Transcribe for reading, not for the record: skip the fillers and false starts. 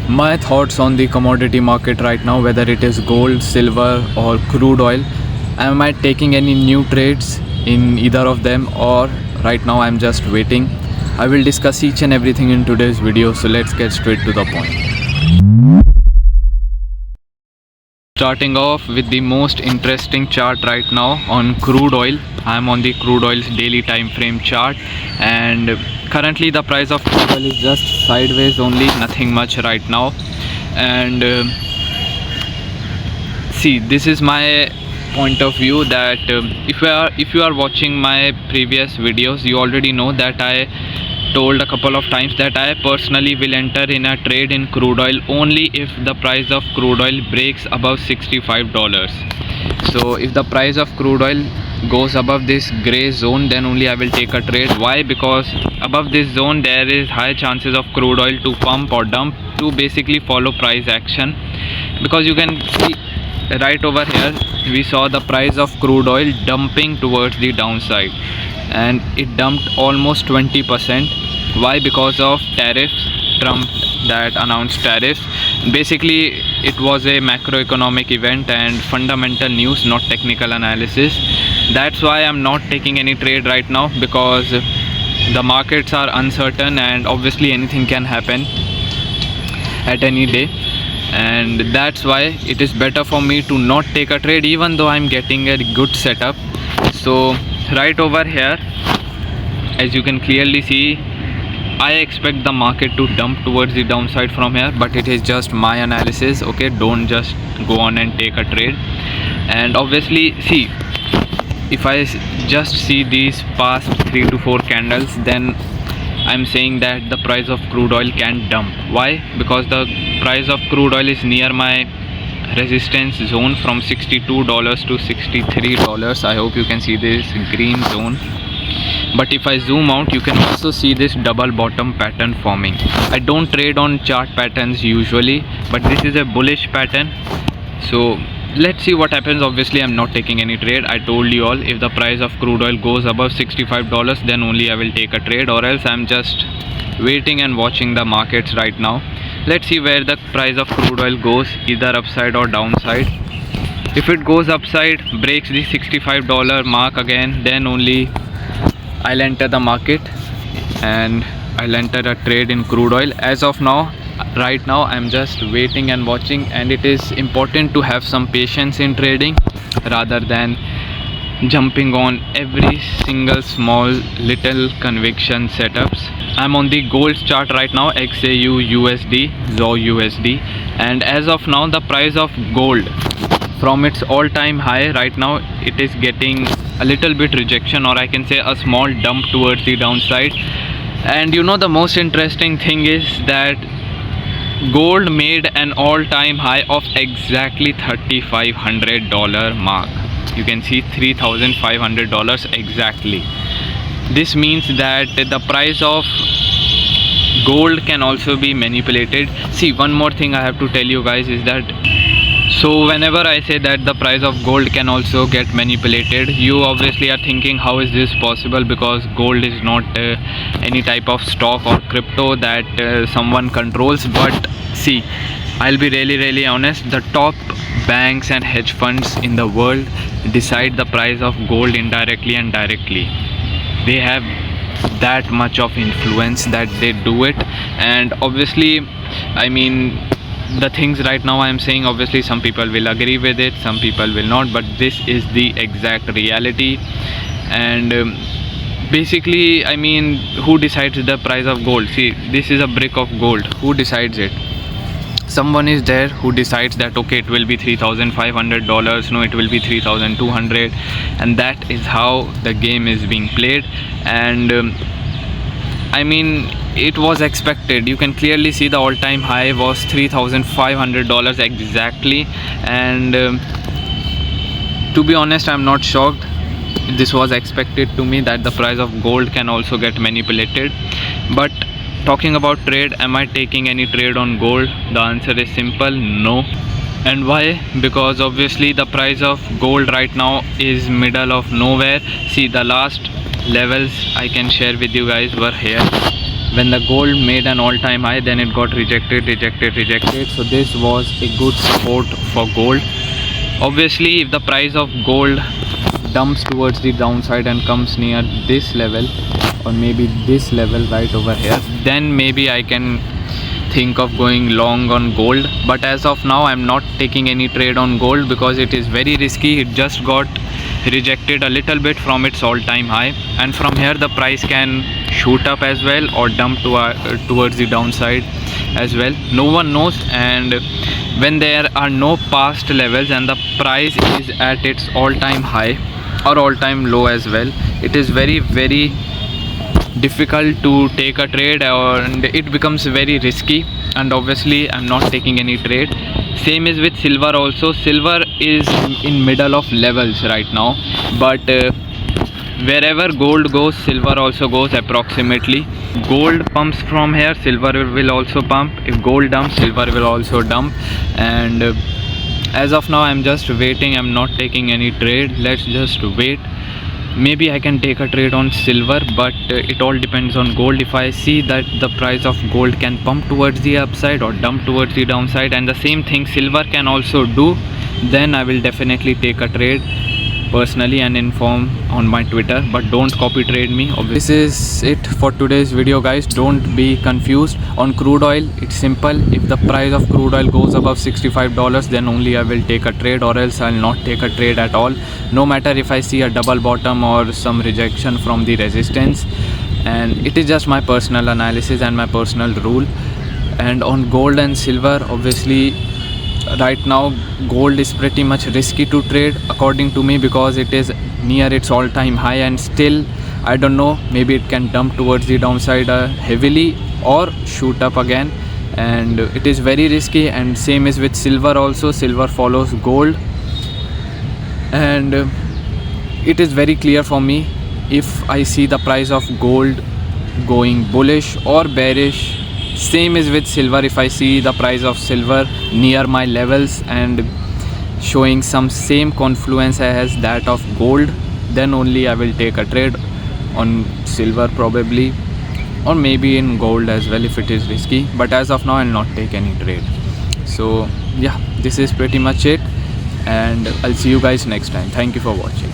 My thoughts on the commodity market right now, whether it is gold, silver, or crude oil. Am I taking any new trades in either of them, or right now I'm just waiting? I will discuss each and everything in today's video, so let's get straight to the point. Starting off with the most interesting chart right now on crude oil. I am on the crude oil's daily time frame chart, and currently the price of crude oil is just sideways only, nothing much right now. And see, this is my point of view that if you are watching my previous videos, you already know that I told a couple of times that I personally will enter in a trade in crude oil only if the price of crude oil breaks above $65. So if the price of crude oil goes above this gray zone, then only I will take a trade. Why? Because above this zone there is high chances of crude oil to pump or dump to basically follow price action. Because you can see right over here, we saw the price of crude oil dumping towards the downside, and it dumped almost 20%. Why? Because of tariffs. Trump that announced tariffs. Basically it was a macroeconomic event and fundamental news, not technical analysis. That's why I'm not taking any trade right now, because the markets are uncertain and obviously anything can happen at any day, and that's why it is better for me to not take a trade even though I'm getting a good setup. So right over here, as you can clearly see, I expect the market to dump towards the downside from here, but it is just my analysis. Okay, don't just go on and take a trade. And obviously, see, if I just see these past 3 to 4 candles, then I'm saying that the price of crude oil can dump. Why? Because the price of crude oil is near my resistance zone from $62 to $63. I hope you can see this green zone. But if I zoom out, you can also see this double bottom pattern forming. I don't trade on chart patterns usually, but this is a bullish pattern. So let's see what happens. Obviously I'm not taking any trade. I told you all, if the price of crude oil goes above $65, then only I will take a trade, or else I'm just waiting and watching the markets right now. Let's see where the price of crude oil goes, either upside or downside. If it goes upside, breaks the $65 mark again, then only I'll enter the market and I'll enter a trade in crude oil. As of now, right now I'm just waiting and watching, and it is important to have some patience in trading rather than jumping on every single small little conviction setups. I'm on the gold chart right now, XAU USD, ZAW USD, and as of now the price of gold from its all-time high right now, it is getting a little bit rejection, or I can say a small dump towards the downside. And you know, the most interesting thing is that gold made an all-time high of exactly $3,500 mark. You can see $3,500 exactly. This means that the price of gold can also be manipulated. See, one more thing I have to tell you guys is that, so whenever I say that the price of gold can also get manipulated, you obviously are thinking, how is this possible? Because gold is not any type of stock or crypto that someone controls. But see, I'll be really honest, the top banks and hedge funds in the world decide the price of gold indirectly and directly. They have that much of influence that they do it. And obviously, I mean, the things right now I'm saying, obviously some people will agree with it, some people will not, but this is the exact reality. And basically, I mean, who decides the price of gold? See, this is a brick of gold. Who decides it? Someone is there who decides that, okay, it will be $3,500, no, it will be $3,200, and that is how the game is being played. And I mean, it was expected. You can clearly see the all-time high was $3,500 exactly. And to be honest, I'm not shocked. This was expected to me, that the price of gold can also get manipulated. But talking about trade, am I taking any trade on gold? The answer is simple, no. And why? Because obviously the price of gold right now is middle of nowhere. See, the last levels I can share with you guys were here. when the gold made an all-time high, then it got rejected. So this was a good support for gold. Obviously, if the price of gold dumps towards the downside and comes near this level, or maybe this level right over here, then maybe I can think of going long on gold. But as of now, I'm not taking any trade on gold because it is very risky. It just got rejected a little bit from its all-time high, and from here the price can shoot up as well or dump towards the downside as well. No one knows. And when there are no past levels and the price is at its all-time high or all-time low as well, it is very difficult to take a trade, and it becomes very risky, and obviously I'm not taking any trade. Same is with silver also. Silver is in middle of levels right now, but wherever gold goes, silver also goes approximately. Gold pumps from here, silver will also pump. If gold dumps, silver will also dump. And as of now, I'm just waiting. I'm not taking any trade. Let's just wait. Maybe I can take a trade on silver, but it all depends on gold. If I see that the price of gold can pump towards the upside or dump towards the downside, and the same thing silver can also do, then I will definitely take a trade personally and inform on my Twitter. But don't copy trade me. This is it for today's video, guys. Don't be confused. On crude oil, it's simple. If the price of crude oil goes above $65, then only I will take a trade, or else I'll not take a trade at all, no matter if I see a double bottom or some rejection from the resistance. And it is just my personal analysis and my personal rule. And on gold and silver, obviously right now gold is pretty much risky to trade according to me, because it is near its all-time high, and still I don't know, maybe it can dump towards the downside heavily or shoot up again, and it is very risky. And same is with silver also. Silver follows gold, and it is very clear for me. If I see the price of gold going bullish or bearish, same is with silver. If I see the price of silver near my levels and showing some same confluence as that of gold, then only I will take a trade on silver probably, or maybe in gold as well if it is risky. But as of now, I'll not take any trade. So yeah, this is pretty much it, and I'll see you guys next time. Thank you for watching.